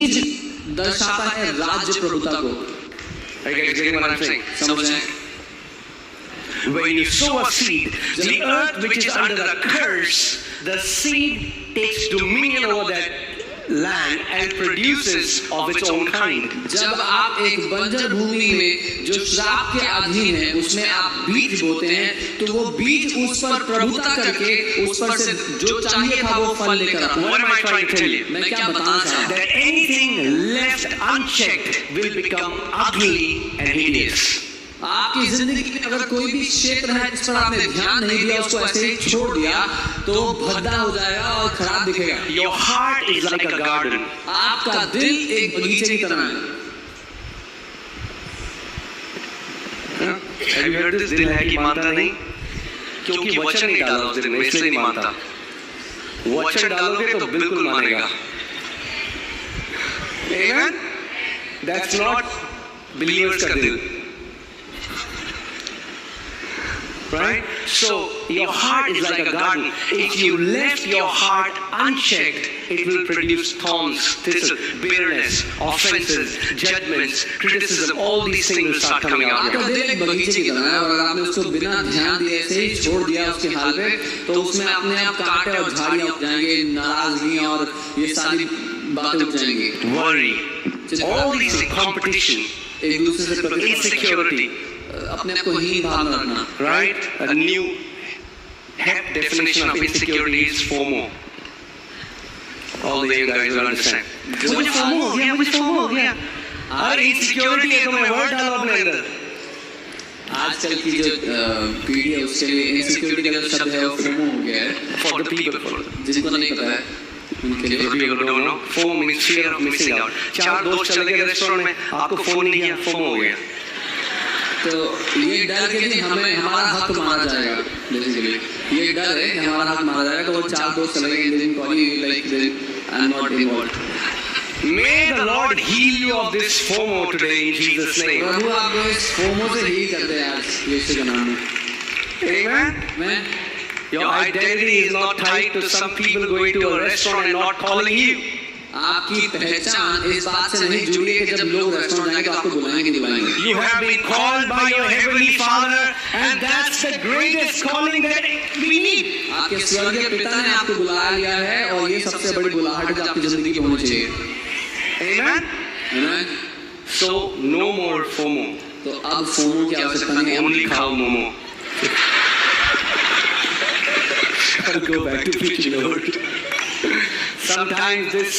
दर्शाता है राज्य प्रभुता को। When you sow a seed, the earth which is under a curse, the seed takes dominion over that land and produces of its own kind. जब आप एक बंजर भूमि में जो श्राप के अधीन है उसमें आप बीज बोते हैं तो वो बीज उस पर प्रभुता करके उस पर से जो चाहिए था वो फल लेकर आता है। What am I trying to tell you? मैं क्या बताना चाहता हूँ? That anything left unchecked will become ugly and hideous. आपकी जिंदगी में अगर कोई भी क्षेत्र है जिस पर आपने ध्यान नहीं दिया उसको ऐसे ही छोड़ दिया तो भद्दा हो जाएगा और खराब दिखेगा। Your heart is like a garden. आपका दिल एक बगीचे की तरह है। Have you heard this? दिल है कि मानता नहीं, क्योंकि वचन नहीं डाला उस दिल में इसलिए नहीं मानता। वचन डालोगे तो बिल्कुल मानेगा। Amen? That's not believers का दिल। Right? So your heart is like a garden. If you left your heart unchecked, it will produce thorns, thistles, bitterness, offenses, judgments, criticism. All these things will start coming out. आपका दिल एक बगीचे की तरह है और अगर आपने उसको बिना ध्यान दिए ऐसे ही छोड़ दिया उसके हाल पे तो उसमें अपने आप कांटे और झाड़ियां उग जाएंगे, नाराजगी और ये सारी बातें उग जाएंगी। Worry, all these things, competition, एक दूसरे से insecurity. अपने आप को हीन भावना रखना। Right? A new definition of insecurity is FOMO. All the young guys will understand. Which FOMO? Yeah, which FOMO? Yeah. अरे insecurity है तो मैं word डालो अपने अंदर। आजकल की जो पीढ़ी है उसके लिए इनसिक्योरिटी का जो शब्द है वो FOMO हो गया है। For the people, जिनको नहीं पता है उनके लिए। For people who don't know, FOMO means fear of missing out. चार दोस्त चले गए रेस्टोरेंट में, आपको फोन नहीं किया, FOMO हो गया। तो ये डर के कि हमें हमारा हक मारा जाएगा, बेसिकली ये डर है कि हमारा हक मारा जाएगा। तो वो चार दोस्त चले गए, दिन calling like I am not involved. May the Lord heal you of this FOMO today in Jesus' name. प्रभु आपको इस FOMO से हील कर दे आज यीशु के नाम में। Amen. Your identity is not tied to some people going to a restaurant and not calling you. आपकी पहचान इस बात से नहीं जुड़ी है कि जब लोग रेस्टोरेंट जाएंगे तो आपको बुलाएंगे नहीं बुलाएंगे। You have been called by your heavenly Father, and that's the greatest calling that we need. आपके स्वर्गीय पिता ने आपको बुला लिया है और ये सबसे बड़ी बुलाहट है आपकी जिंदगी की होनी चाहिए। Amen. Amen. So no more FOMO. तो अब FOMO की आवश्यकता नहीं है। Only cow momo. I'll go back to preaching, Lord. Sometimes this